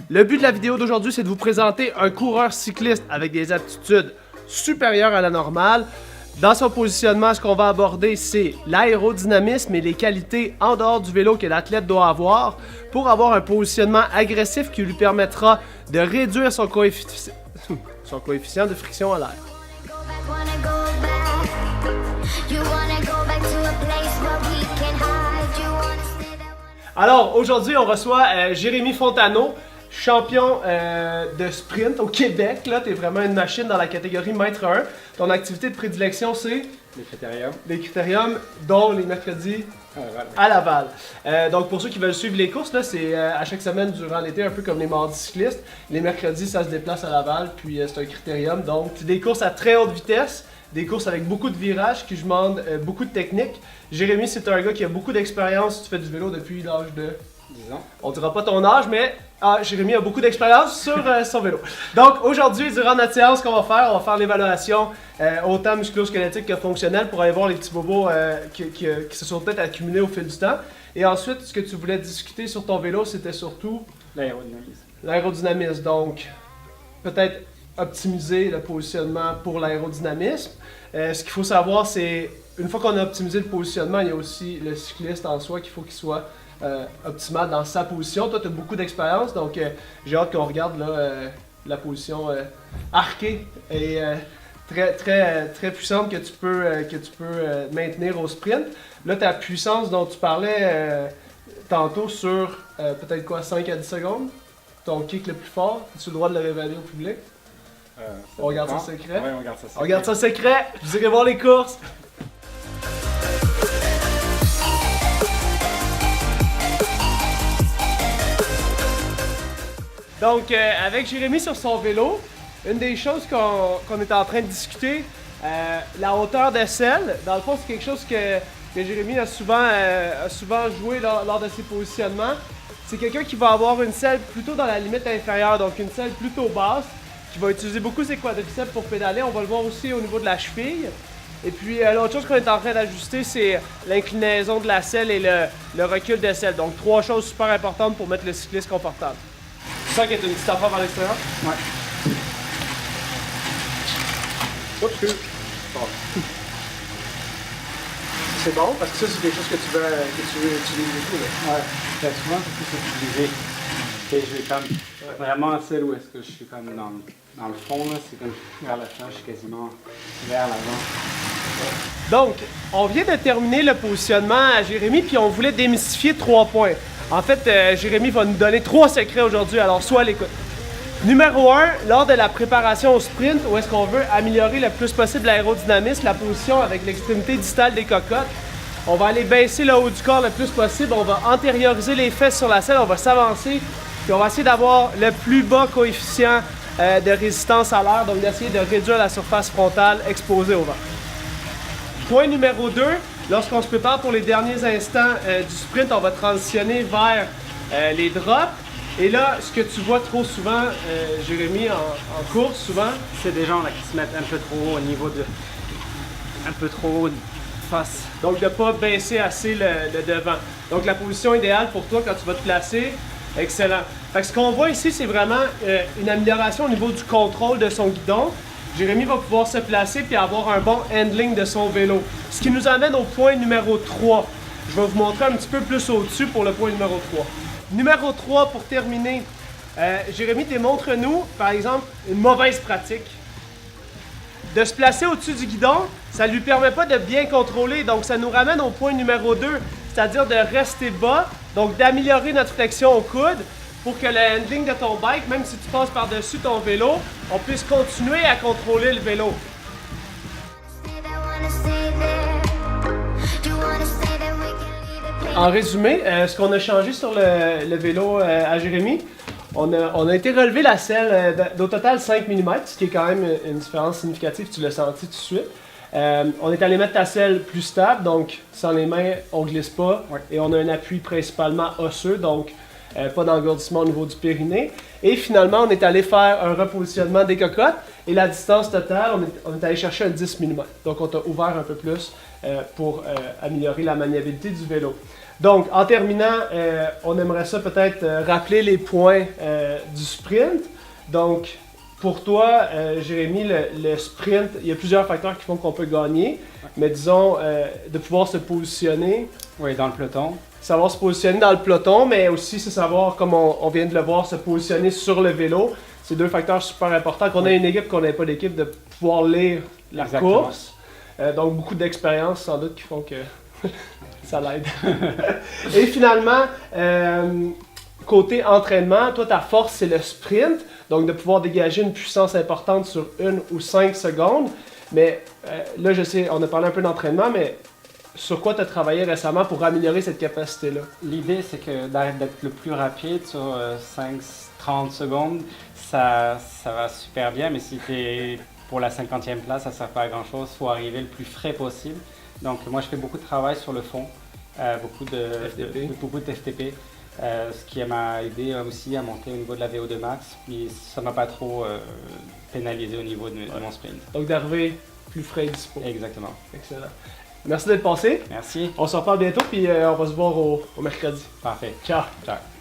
Le but de la vidéo d'aujourd'hui, c'est de vous présenter un coureur cycliste avec des aptitudes supérieures à la normale. Dans son positionnement, ce qu'on va aborder, c'est l'aérodynamisme et les qualités en dehors du vélo que l'athlète doit avoir pour avoir un positionnement agressif qui lui permettra de réduire son coefficient de friction à l'air. Alors, aujourd'hui, on reçoit Jérémy Fontano, champion de sprint au Québec. Là, tu es vraiment une machine dans la catégorie mètre 1. Ton activité de prédilection, c'est? Les critériums. Les critériums, dont les mercredis à Laval. Donc, pour ceux qui veulent suivre les courses, là, c'est à chaque semaine durant l'été, un peu comme les mardis cyclistes. Les mercredis, ça se déplace à Laval, puis c'est un critérium. Donc, c'est des courses à très haute vitesse, des courses avec beaucoup de virages qui demandent beaucoup de technique. Jérémy, c'est un gars qui a beaucoup d'expérience. Tu fais du vélo depuis l'âge de... 10 ans. On dira pas ton âge, mais Jérémy a beaucoup d'expérience sur son vélo. Donc aujourd'hui, durant notre séance, qu'on va faire l'évaluation autant musculo-squelettique que fonctionnelle pour aller voir les petits bobos qui se sont peut-être accumulés au fil du temps. Et ensuite, ce que tu voulais discuter sur ton vélo, c'était surtout L'aérodynamisme. l'aérodynamisme. Donc, peut-être optimiser le positionnement pour l'aérodynamisme. Ce qu'il faut savoir, c'est une fois qu'on a optimisé le positionnement, il y a aussi le cycliste en soi qu'il faut qu'il soit optimal dans sa position. Toi, tu as beaucoup d'expérience, donc j'ai hâte qu'on regarde là, la position arquée et très puissante que tu peux maintenir au sprint. Là, ta puissance dont tu parlais tantôt sur peut-être quoi, 5 à 10 secondes, ton kick le plus fort, as-tu le droit de le révéler au public? On regarde ça secret. Oui, on regarde ça secret. On regarde ça secret, vous irez voir les courses. Donc, avec Jérémy sur son vélo, une des choses qu'on est en train de discuter, la hauteur de selle, dans le fond, c'est quelque chose que Jérémy a souvent joué lors de ses positionnements. C'est quelqu'un qui va avoir une selle plutôt dans la limite inférieure, donc une selle plutôt basse, qui va utiliser beaucoup ses quadriceps pour pédaler. On va le voir aussi au niveau de la cheville. Et puis, l'autre chose qu'on est en train d'ajuster, c'est l'inclinaison de la selle et le recul de selle. Donc, 3 choses super importantes pour mettre le cycliste confortable. Tu sens qu'il y a une petite affaire à l'extérieur? Ouais. Oups, bon. C'est bon parce que ça, c'est quelque chose que tu veux utiliser beaucoup. Là. Ouais. Très souvent, c'est plus utiliser. Je vais comme vraiment celle où est-ce que je suis comme dans le fond, là, c'est comme vers la fin, je suis quasiment vers l'avant. Donc, on vient de terminer le positionnement à Jérémy, puis on voulait démystifier 3 points. En fait, Jérémy va nous donner 3 secrets aujourd'hui, alors sois à l'écoute. Numéro 1, lors de la préparation au sprint, où est-ce qu'on veut améliorer le plus possible l'aérodynamisme, la position avec l'extrémité distale des cocottes, on va aller baisser le haut du corps le plus possible, on va antérioriser les fesses sur la selle, on va s'avancer, puis on va essayer d'avoir le plus bas coefficient de résistance à l'air, donc d'essayer de réduire la surface frontale exposée au vent. Point numéro 2, lorsqu'on se prépare pour les derniers instants du sprint, on va transitionner vers les drops. Et là, ce que tu vois trop souvent, Jérémy, en course, souvent, c'est des gens là qui se mettent un peu trop haut au niveau de... un peu trop haut de face. Donc, de ne pas baisser assez le devant. Donc, la position idéale pour toi quand tu vas te placer, excellent. Fait que ce qu'on voit ici, c'est vraiment une amélioration au niveau du contrôle de son guidon. Jérémy va pouvoir se placer puis avoir un bon handling de son vélo. Ce qui nous amène au point numéro 3. Je vais vous montrer un petit peu plus au-dessus pour le point numéro 3. Numéro 3, pour terminer, Jérémy, démontre-nous, par exemple, une mauvaise pratique. De se placer au-dessus du guidon, ça ne lui permet pas de bien contrôler, donc ça nous ramène au point numéro 2, c'est-à-dire de rester bas, donc d'améliorer notre flexion au coude pour que le handling de ton bike, même si tu passes par-dessus ton vélo, on puisse continuer à contrôler le vélo. En résumé, ce qu'on a changé sur le vélo à Jérémy, on a été relever la selle d'au total 5 mm, ce qui est quand même une différence significative, tu l'as senti tout de suite. On est allé mettre ta selle plus stable, donc sans les mains, on glisse pas, et on a un appui principalement osseux, donc pas d'engourdissement au niveau du périnée. Et finalement, on est allé faire un repositionnement des cocottes. Et la distance totale, on est allé chercher un 10 mm. Donc on t'a ouvert un peu plus pour améliorer la maniabilité du vélo. Donc en terminant, on aimerait ça peut-être rappeler les points du sprint. Donc pour toi, Jérémy, le sprint, il y a plusieurs facteurs qui font qu'on peut gagner. Mais disons, de pouvoir se positionner. Oui, dans le peloton. Savoir se positionner dans le peloton, mais aussi c'est savoir, comme on vient de le voir, se positionner sur le vélo. C'est deux facteurs super importants. Qu'on ait une équipe, qu'on n'ait pas d'équipe, de pouvoir lire la Exactement. course. Donc beaucoup d'expérience sans doute qui font que ça l'aide. Et finalement, côté entraînement, toi ta force c'est le sprint. Donc de pouvoir dégager une puissance importante sur 1 ou 5 secondes. Mais là je sais, on a parlé un peu d'entraînement, mais sur quoi tu as travaillé récemment pour améliorer cette capacité-là? L'idée, c'est que d'être le plus rapide sur 5-30 secondes, ça va super bien, mais si tu es pour la 50e place, ça ne sert pas à grand-chose. Il faut arriver le plus frais possible. Donc moi, je fais beaucoup de travail sur le fond, beaucoup de FTP, ce qui m'a aidé aussi à monter au niveau de la VO2 max, mais ça ne m'a pas trop pénalisé au niveau de mon sprint. Donc d'arriver plus frais et dispo. Exactement. Excellent. Merci d'être passé. Merci. On se reparle bientôt, puis on va se voir au mercredi. Parfait. Ciao. Ciao.